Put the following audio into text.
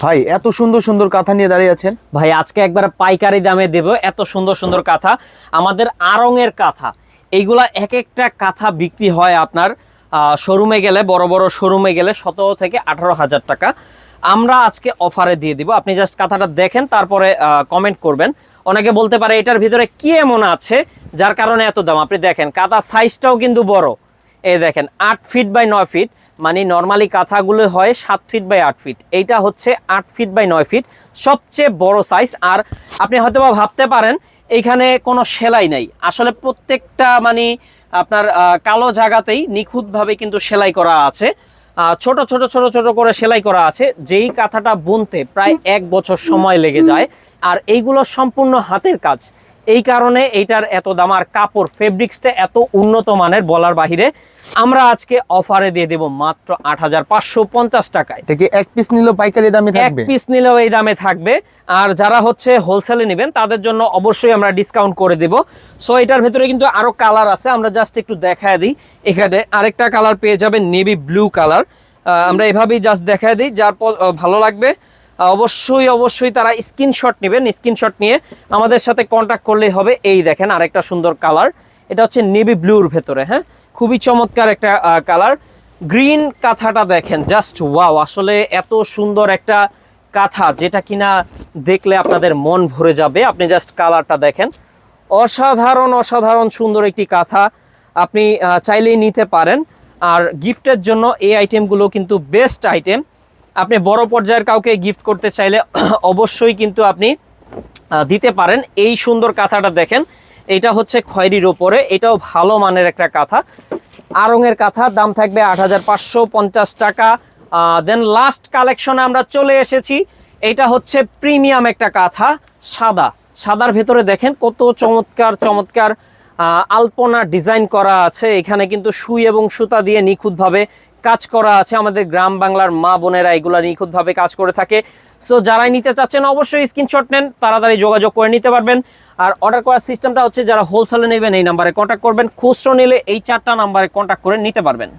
ভাই এত সুন্দর সুন্দর কাঁথা নিয়ে দাঁড়িয়ে আছেন। ভাই আজকে একবার পাইকারি দামে দেব। এত সুন্দর সুন্দর কাঁথা, আমাদের আড়ং-এর কাঁথা। এইগুলা এক একটা কাঁথা বিক্রি হয় আপনার শোরুমে গেলে, বড় বড় শোরুমে গেলে 17 থেকে 18,000 টাকা। আমরা আজকে অফারে দিয়ে দিব। আপনি জাস্ট কাঁথাটা দেখেন, তারপরে কমেন্ট করবেন। অনেকে বলতে পারে এটার ভিতরে কি এমন আছে যার কারণে এত দাম। আপনি দেখেন কাঁথা সাইজটাও কিন্তু বড়। এই দেখেন 8 ফিট বাই 9 ফিট, মানে নর্মালি কাঁথাগুলো হয় 7 ফিট বাই 8 ফিট, এইটা হচ্ছে 8 ফিট বাই 9 ফিট, সবচেয়ে বড় সাইজ। আর আপনি হয়তো বা ভাবতে পারেন এইখানে কোনো সেলাই নাই, আসলে প্রত্যেকটা মানে আপনার কালো জায়গাতেই নিখুঁতভাবে কিন্তু সেলাই করা আছে। ছোট ছোট ছোট ছোট করে সেলাই করা আছে, যেই কাঁথাটা বুনতে প্রায় 1 বছর সময় লেগে যায়। আর এইগুলো সম্পূর্ণ হাতের কাজ, এই কারণে এইটার এত দাম। আর কাপড় ফেব্রিক্সটা এত উন্নত মানের বলার বাহিরে। আমরা আজকে অফারে দিয়ে দেব মাত্র 8,550 টাকায়। এটা কি এক পিস নিলেও পাইকারি দামে এক থাকবে? পিস নিলেও এই দামে থাকবে। আর যারা হচ্ছে হোলসেলে নেবেন তাদের জন্য অবশ্যই আমরা ডিসকাউন্ট করে দেব। সো এটার ভেতরে কিন্তু আরো কালার আছে, আমরা জাস্ট একটু দেখায় দিই। এখানে আরেকটা কালার পেয়ে যাবেন, নেভি ব্লু কালার। আমরা এভাবেই জাস্ট দেখায় দিই, যার ভালো লাগবে অবশ্যই অবশ্যই তারা স্ক্রিনশট নেবেন। স্ক্রিনশট নিয়ে আমাদের সাথে কন্ট্যাক্ট করলেই হবে। এই দেখেন আরেকটা সুন্দর কালার, এটা হচ্ছে নেভি ব্লুর ভেতরে, হ্যাঁ খুবই চমৎকার একটা কালার। গ্রিন কাঁথাটা দেখেন, জাস্ট ওয়াও, আসলে এত সুন্দর একটা কাঁথা যেটা কিনা দেখলে আপনাদের মন ভরে যাবে। আপনি জাস্ট কালারটা দেখেন, অসাধারণ অসাধারণ সুন্দর একটি কাঁথা। আপনি চাইলেই নিতে পারেন। আর গিফটের জন্য এই আইটেমগুলো কিন্তু বেস্ট আইটেম। আপনি বড় পর্যায়ের কাউকে গিফট করতে চাইলে অবশ্যই কিন্তু আপনি দিতে পারেন। এই সুন্দর কাঁথাটা দেখেন, এটা হচ্ছে খয়েরির ওপরে, এটাও ভালো মানের একটা কাঁথা। আড়ং-এর কাঁথা দাম থাকবে 8,550 টাকা। দেন লাস্ট কালেকশনে আমরা চলে এসেছি। এটা হচ্ছে প্রিমিয়াম একটা কাঁথা, সাদা। সাদার ভেতরে দেখেন কত চমৎকার চমৎকার আলপনা ডিজাইন করা আছে। এখানে কিন্তু সুই এবং সুতা দিয়ে নিখুঁতভাবে কাজ করা আছে। আমাদের গ্রাম বাংলার মা বোনেরা এগুলা নিখুঁতভাবে কাজ করে থাকে। সো যারাই নিতে চাচ্ছেন অবশ্যই স্ক্রিনশট নেন, তাড়াতাড়ি যোগাযোগ করে নিতে পারবেন। আর অর্ডার করার সিস্টেমটা হচ্ছে যারা হোলসেলে নেবেন এই নাম্বারে কন্ট্যাক্ট করবেন, খুচরো নিলে এই 4টা নাম্বারে কন্ট্যাক্ট করে নিতে পারবেন।